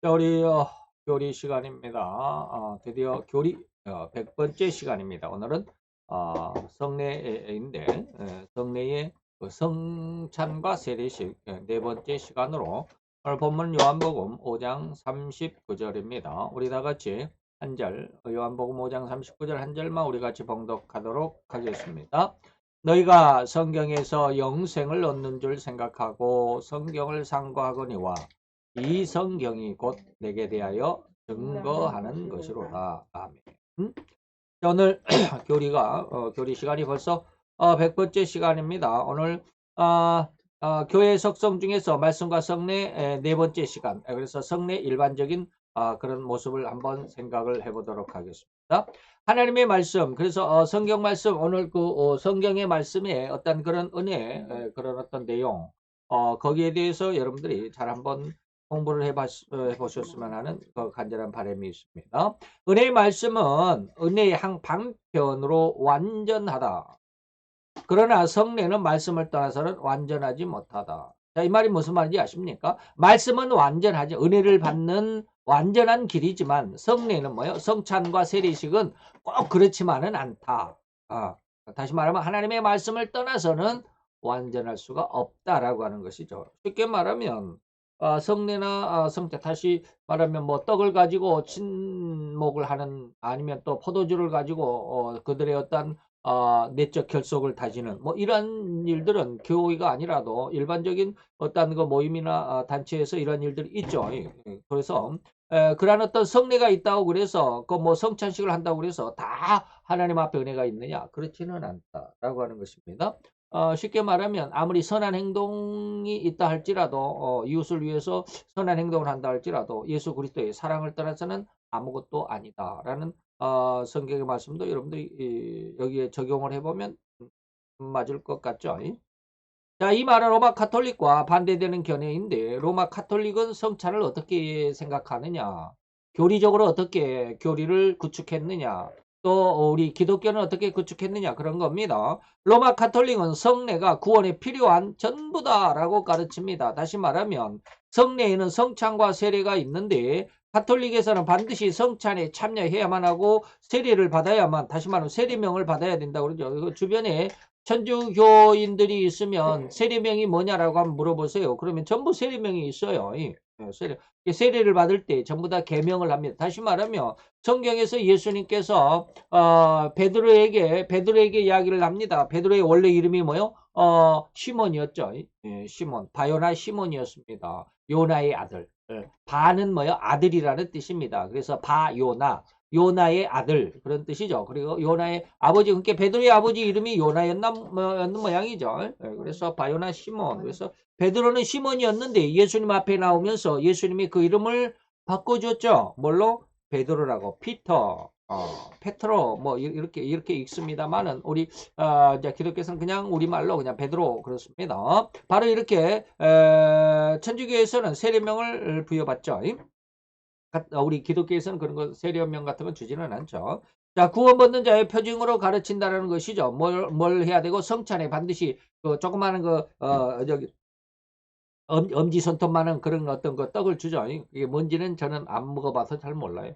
자, 우리 교리 시간입니다. 드디어 교리 100번째 시간입니다. 오늘은 성례인데 성례의 그 성찬과 세례식 네 번째 시간으로 오늘 본문 요한복음 5장 39절입니다. 우리 다 같이 한 절, 요한복음 5장 39절 한 절만 우리 같이 봉독하도록 하겠습니다. 너희가 성경에서 영생을 얻는 줄 생각하고 성경을 상고하거니와 이 성경이 곧 내게 대하여 증거하는 것이로다. 아멘. 자, 오늘 교리 시간이 벌써 100번째 시간입니다. 오늘 교회 속성 중에서 말씀과 성례 네 번째 시간. 그래서 성례 일반적인 그런 모습을 한번 생각을 해보도록 하겠습니다. 하나님의 말씀, 그래서 성경 말씀, 오늘 그 성경의 말씀에 어떤 그런 은혜, 그런 어떤 내용, 거기에 대해서 여러분들이 잘 한번 공부를 해보셨으면 하는 간절한 바람이 있습니다. 은혜의 말씀은 은혜의 한 방편으로 완전하다. 그러나 성례는 말씀을 떠나서는 완전하지 못하다. 자, 이 말이 무슨 말인지 아십니까? 말씀은 완전하죠. 은혜를 받는 완전한 길이지만 성례는 뭐예요? 성찬과 세례식은 꼭 그렇지만은 않다. 다시 말하면 하나님의 말씀을 떠나서는 완전할 수가 없다라고 하는 것이죠. 쉽게 말하면 성례나 성찬, 다시 말하면 뭐 떡을 가지고 친목을 하는, 아니면 또 포도주를 가지고 그들의 어떤 내적 결속을 다지는 뭐 이런 일들은 교회가 아니라도 일반적인 어떤 그 모임이나 단체에서 이런 일들이 있죠. 그래서 그러한 어떤 성례가 있다고 그래서 그 뭐 성찬식을 한다고 그래서 다 하나님 앞에 은혜가 있느냐? 그렇지는 않다라고 하는 것입니다. 쉽게 말하면 아무리 선한 행동이 있다 할지라도 이웃을 위해서 선한 행동을 한다 할지라도 예수 그리스도의 사랑을 떠나서는 아무것도 아니다라는 성경의 말씀도 여러분들이 여기에 적용을 해보면 맞을 것 같죠. 자, 이 말은 로마 카톨릭과 반대되는 견해인데 로마 카톨릭은 성찬을 어떻게 생각하느냐, 교리적으로 어떻게 교리를 구축했느냐, 또 우리 기독교는 어떻게 구축했느냐, 그런 겁니다. 로마 카톨릭은 성례가 구원에 필요한 전부다라고 가르칩니다. 다시 말하면 성례에는 성찬과 세례가 있는데 가톨릭에서는 반드시 성찬에 참여해야만 하고 세례를 받아야만, 다시 말하면 세례명을 받아야 된다고 그러죠. 주변에 천주교인들이 있으면 세례명이 뭐냐라고 한번 물어보세요. 그러면 전부 세례명이 있어요. 세례를 받을 때 전부 다 계명을 합니다. 다시 말하면 성경에서 예수님께서 베드로에게 이야기를 합니다. 베드로의 원래 이름이 뭐요? 시몬이었죠. 시몬, 바요나 시몬이었습니다. 요나의 아들. 바는 뭐요? 아들이라는 뜻입니다. 그래서 바요나, 요나의 아들, 그런 뜻이죠. 그리고 요나의 아버지, 그러니까 베드로의 아버지 이름이 요나였는 모양이죠. 그래서 바요나 시몬. 그래서 베드로는 시몬이었는데 예수님 앞에 나오면서 예수님이 그 이름을 바꿔줬죠. 뭘로? 베드로라고. 피터, 페트로, 뭐 이렇게 읽습니다만은 우리 이제 기독교에서는 그냥 우리말로 그냥 베드로 그렇습니다. 바로 이렇게 천주교에서는 세례명을 부여받죠. 우리 기독교에서는 그런 거 세례명 같은 건 주지는 않죠. 자, 구원받는 자의 표징으로 가르친다는 것이죠. 뭘 해야 되고, 성찬에 반드시 그 조그마한 저기 엄지 손톱만한 그런 어떤 그 떡을 주죠. 이게 뭔지는 저는 안 먹어봐서 잘 몰라요.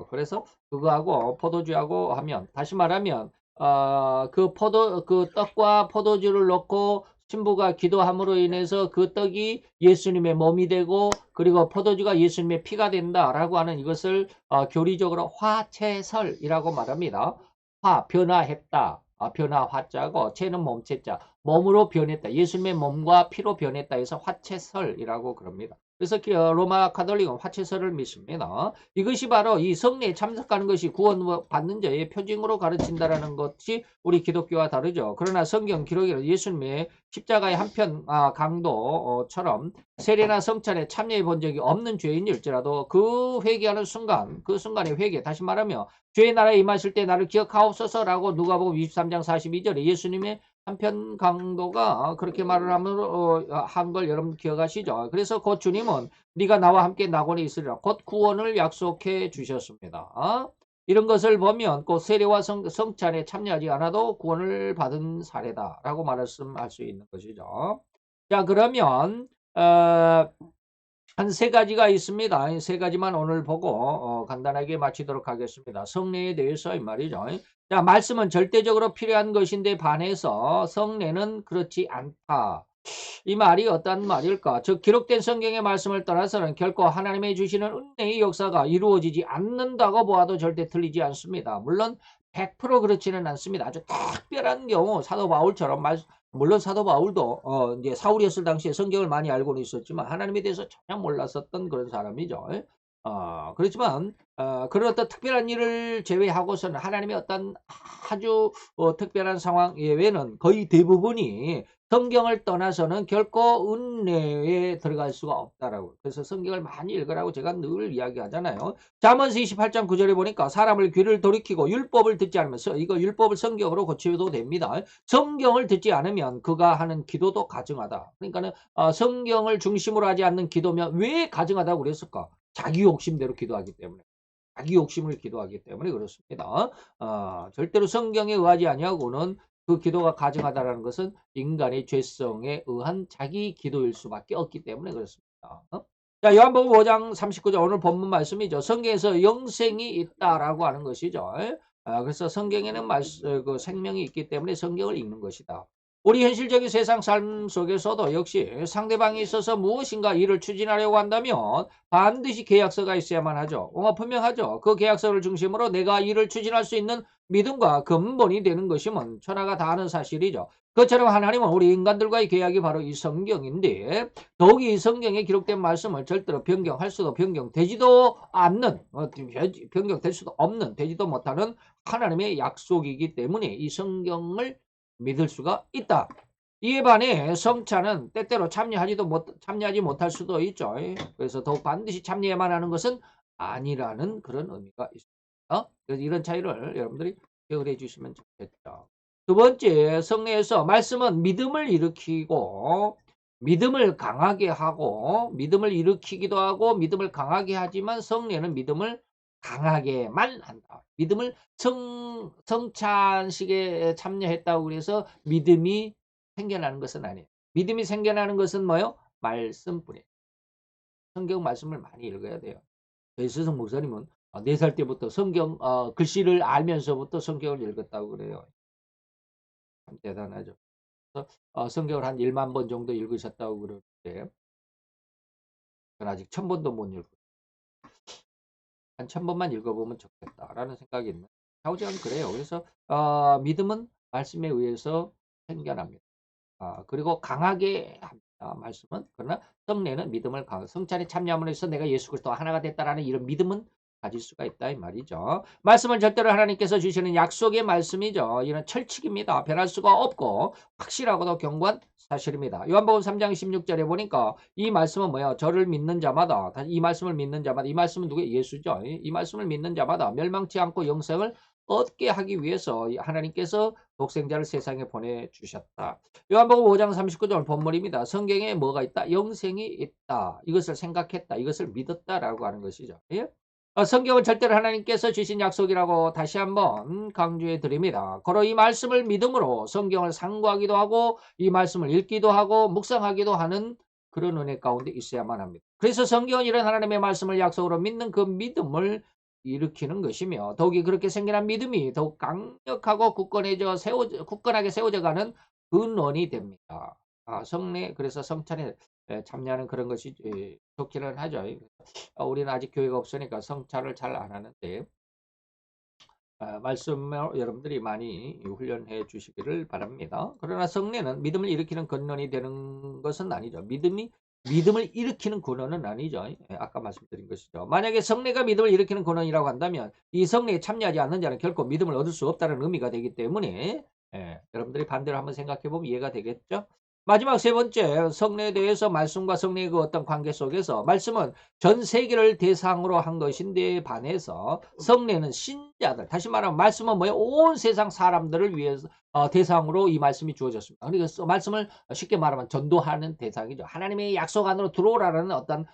그래서 그거하고 포도주하고 하면, 다시 말하면 그 떡과 포도주를 넣고 신부가 기도함으로 인해서 그 떡이 예수님의 몸이 되고, 그리고 포도주가 예수님의 피가 된다라고 하는 이것을 교리적으로 화채설이라고 말합니다. 변화했다. 변화 화자고, 채는 몸체자. 몸으로 변했다. 예수님의 몸과 피로 변했다 해서 화채설이라고 그럽니다. 그래서 로마 가톨릭은 화채설을 믿습니다. 이것이 바로 이 성례에 참석하는 것이 구원받는 자의 표징으로 가르친다라는 것이 우리 기독교와 다르죠. 그러나 성경 기록에는 예수님의 십자가의 한편 강도처럼 세례나 성찬에 참여해 본 적이 없는 죄인일지라도 그 회개하는 순간, 그 순간의 회개, 다시 말하면 주의 나라에 임하실 때 나를 기억하옵소서라고 누가복음 23장 42절에 예수님의 한편 강도가 그렇게 말을 하면 한 걸 여러분 기억하시죠? 그래서 곧 주님은 네가 나와 함께 낙원에 있으리라 곧 구원을 약속해 주셨습니다. 이런 것을 보면 곧 세례와 성찬에 참여하지 않아도 구원을 받은 사례다라고 말씀할 수 있는 것이죠. 자, 그러면 한 세 가지가 있습니다. 이 세 가지만 오늘 보고 간단하게 마치도록 하겠습니다. 성례에 대해서 이 말이죠. 자, 말씀은 절대적으로 필요한 것인데 반해서 성례는 그렇지 않다. 이 말이 어떤 말일까? 즉 기록된 성경의 말씀을 떠나서는 결코 하나님의 주시는 은혜의 역사가 이루어지지 않는다고 보아도 절대 틀리지 않습니다. 물론 100% 그렇지는 않습니다. 아주 특별한 경우 사도 바울처럼 물론 사도 바울도 이제 사울이었을 당시에 성경을 많이 알고는 있었지만 하나님에 대해서 전혀 몰랐었던 그런 사람이죠. 그렇지만 그런 어떤 특별한 일을 제외하고서는 하나님의 어떤 아주 특별한 상황 예외는 거의 대부분이 성경을 떠나서는 결코 은혜에 들어갈 수가 없다라고. 그래서 성경을 많이 읽으라고 제가 늘 이야기하잖아요. 잠언서 28장 9절에 보니까 사람을 귀를 돌이키고 율법을 듣지 않으면서 이거 율법을 성경으로 고쳐도 됩니다. 성경을 듣지 않으면 그가 하는 기도도 가증하다. 그러니까는 성경을 중심으로 하지 않는 기도면 왜 가증하다고 그랬을까? 자기 욕심대로 기도하기 때문에. 자기 욕심을 기도하기 때문에 그렇습니다. 절대로 성경에 의하지 아니하고는 그 기도가 가증하다라는 것은 인간의 죄성에 의한 자기 기도일 수밖에 없기 때문에 그렇습니다. 자, 요한복음 5장 39절 오늘 본문 말씀이죠. 성경에서 영생이 있다라고 하는 것이죠. 그래서 성경에는 그 생명이 있기 때문에 성경을 읽는 것이다. 우리 현실적인 세상 삶 속에서도 역시 상대방이 있어서 무엇인가 일을 추진하려고 한다면 반드시 계약서가 있어야만 하죠. 분명하죠. 그 계약서를 중심으로 내가 일을 추진할 수 있는 믿음과 근본이 되는 것이면 천하가 다 아는 사실이죠. 그처럼 하나님은 우리 인간들과의 계약이 바로 이 성경인데 더욱이 이 성경에 기록된 말씀을 절대로 변경할 수도 변경되지도 않는 변경될 수도 없는 되지도 못하는 하나님의 약속이기 때문에 이 성경을 믿을 수가 있다. 이에 반해 성찬은 때때로 참여하지 못할 수도 있죠. 그래서 더욱 반드시 참여해야만 하는 것은 아니라는 그런 의미가 있습니다. 그래서 이런 차이를 여러분들이 기억을 해주시면 좋겠죠. 두 번째, 성례에서 말씀은 믿음을 일으키고 믿음을 강하게 하고 믿음을 일으키기도 하고 믿음을 강하게 하지만 성례는 믿음을 강하게만 한다. 믿음을 성찬식에 참여했다고 그래서 믿음이 생겨나는 것은 아니에요. 믿음이 생겨나는 것은 뭐요? 말씀뿐이에요. 성경 말씀을 많이 읽어야 돼요. 배수성 목사님은 4살 때부터 성경 글씨를 알면서부터 성경을 읽었다고 그래요. 참 대단하죠. 그래서 성경을 한 1만 번 정도 읽으셨다고 그러는데 전 아직 1000번도 못 읽고 한 1000번만 읽어보면 좋겠다라는 생각이 있는 샤오지는 그래요. 그래서 믿음은 말씀에 의해서 생겨납니다. 그리고 강하게 합니다. 말씀은. 그러나 성례는 믿음을 성찬에 참여함으로 해서 내가 예수 그리스도와 하나가 됐다라는 이런 믿음은 가질 수가 있다 이 말이죠. 말씀은 절대로 하나님께서 주시는 약속의 말씀이죠. 이런 철칙입니다. 변할 수가 없고 확실하고도 견고한 사실입니다. 요한복음 3장 16절에 보니까 이 말씀은 뭐야? 저를 믿는 자마다 이 말씀을 믿는 자마다 이 말씀은 누구예요? 예수죠. 이 말씀을 믿는 자마다 멸망치 않고 영생을 얻게 하기 위해서 하나님께서 독생자를 세상에 보내주셨다. 요한복음 5장 39절 본문입니다. 성경에 뭐가 있다? 영생이 있다. 이것을 생각했다. 이것을 믿었다라고 하는 것이죠. 예? 성경은 절대로 하나님께서 주신 약속이라고 다시 한번 강조해 드립니다. 고로 이 말씀을 믿음으로 성경을 상고하기도 하고 이 말씀을 읽기도 하고 묵상하기도 하는 그런 은혜 가운데 있어야만 합니다. 그래서 성경은 이런 하나님의 말씀을 약속으로 믿는 그 믿음을 일으키는 것이며 더욱이 그렇게 생겨난 믿음이 더욱 강력하고 굳건하게 세워져 가는 근원이 됩니다. 성례 그래서 성찬에 참여하는 그런 것이 좋기는 하죠. 우리는 아직 교회가 없으니까 성찬을 잘 안 하는데 말씀을 여러분들이 많이 훈련해 주시기를 바랍니다. 그러나 성례는 믿음을 일으키는 근원이 되는 것은 아니죠. 믿음을 일으키는 근원은 아니죠. 아까 말씀드린 것이죠. 만약에 성례가 믿음을 일으키는 근원이라고 한다면 이 성례에 참여하지 않는 자는 결코 믿음을 얻을 수 없다는 의미가 되기 때문에 여러분들이 반대로 한번 생각해 보면 이해가 되겠죠. 마지막 세 번째 성례에 대해서 말씀과 성례의 그 어떤 관계 속에서 말씀은 전 세계를 대상으로 한 것인데 반해서 성례는 신자들 다시 말하면 말씀은 뭐예요? 온 세상 사람들을 위해서 대상으로 이 말씀이 주어졌습니다. 그래서 말씀을 쉽게 말하면 전도하는 대상이죠. 하나님의 약속 안으로 들어오라는 어떤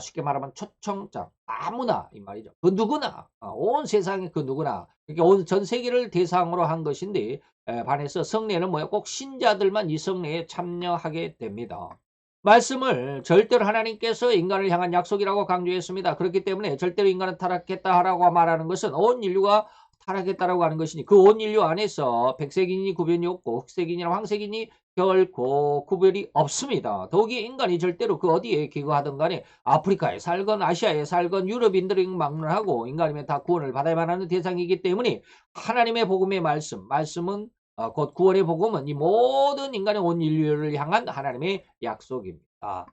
쉽게 말하면 초청장 아무나 이 말이죠. 그 누구나 온 세상의 그 누구나 그러니까 온 전 세계를 대상으로 한 것인데 반해서 성례는 뭐예요? 꼭 신자들만 이 성례에 참여하게 됩니다. 말씀을 절대로 하나님께서 인간을 향한 약속이라고 강조했습니다. 그렇기 때문에 절대로 인간은 타락했다라고 말하는 것은 온 인류가 타락했다라고 하는 것이니 그 온 인류 안에서 백색인이 구별이 없고 흑색인이나 황색인이 결코 구별이 없습니다. 더욱이 인간이 절대로 그 어디에 기거하든 간에 아프리카에 살건 아시아에 살건 유럽인들이 막론하고 인간이면 다 구원을 받아야만 하는 대상이기 때문에 하나님의 복음의 말씀은 곧 구원의 복음은 이 모든 인간의 온 인류를 향한 하나님의 약속입니다.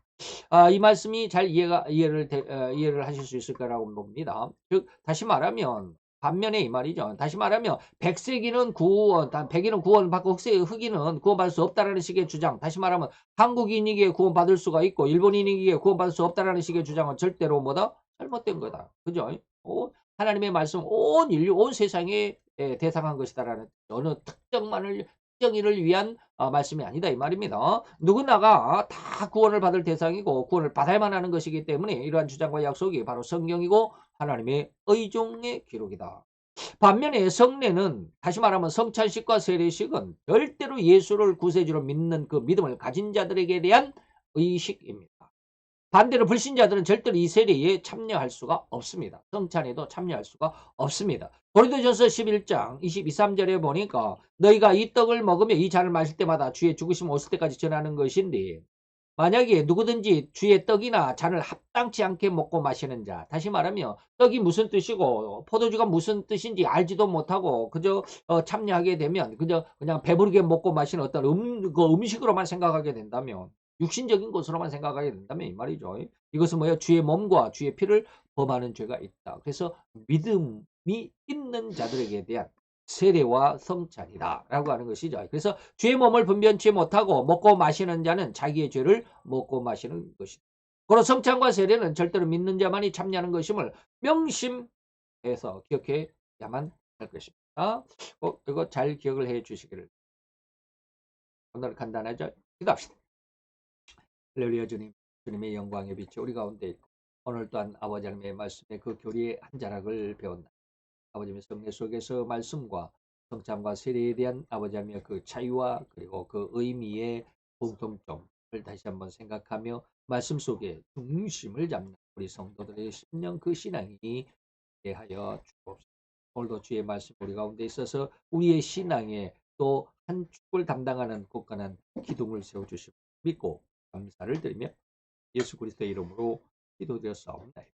이 말씀이 잘 이해를 하실 수 있을 거라고 봅니다. 즉 다시 말하면 반면에 이 말이죠. 다시 말하면 백색인은 구원, 백인은 구원 받고 흑인은 구원받을 수 없다라는 식의 주장. 다시 말하면 한국인이기에 구원받을 수가 있고 일본인이기에 구원받을 수 없다라는 식의 주장은 절대로 뭐다? 잘못된 거다. 그죠? 하나님의 말씀 온 인류, 온 세상에 대상한 것이다라는 어느 특정인을 위한 말씀이 아니다 이 말입니다. 누구나가 다 구원을 받을 대상이고 구원을 받아야만 하는 것이기 때문에 이러한 주장과 약속이 바로 성경이고 하나님의 의종의 기록이다. 반면에 성례는 다시 말하면 성찬식과 세례식은 절대로 예수를 구세주로 믿는 그 믿음을 가진 자들에게 대한 의식입니다. 반대로 불신자들은 절대로 이 세례에 참여할 수가 없습니다. 성찬에도 참여할 수가 없습니다. 고린도전서 11장 22, 3절에 보니까 너희가 이 떡을 먹으며 이 잔을 마실 때마다 주의 죽으심 오실 때까지 전하는 것인데 만약에 누구든지 주의 떡이나 잔을 합당치 않게 먹고 마시는 자 다시 말하면 떡이 무슨 뜻이고 포도주가 무슨 뜻인지 알지도 못하고 그저 참여하게 되면 그냥 배부르게 먹고 마시는 어떤 그 음식으로만 생각하게 된다면 육신적인 것으로만 생각하게 된다면 이 말이죠. 이것은 뭐예요? 주의 몸과 주의 피를 범하는 죄가 있다. 그래서 믿음이 있는 자들에게 대한 세례와 성찬이다 라고 하는 것이죠. 그래서 주의 몸을 분변치 못하고 먹고 마시는 자는 자기의 죄를 먹고 마시는 것이다. 그리고 성찬과 세례는 절대로 믿는 자만이 참여하는 것임을 명심해서 기억해야만 할 것입니다. 이거 잘 기억을 해 주시기를. 오늘 간단하죠? 기도합시다. 할렐루야 주님의 영광의 빛이 우리 가운데 있고 오늘 또한 아버지 하나님의 말씀에 그 교리의 한 자락을 배운다. 아버지의 성례 속에서 말씀과 성찬과 세례에 대한 아버지 하나님의 그 차이와 그리고 그 의미의 공통점을 다시 한번 생각하며 말씀 속에 중심을 잡는 우리 성도들의 심령 그 신앙이 대하여 주옵소서. 오늘도 주의 말씀 우리 가운데 있어서 우리의 신앙에 또 한 축을 담당하는 굳건한 기둥을 세워주시고 믿고 감사를 드리며 예수 그리스도의 이름으로 기도드렸사옵나이다.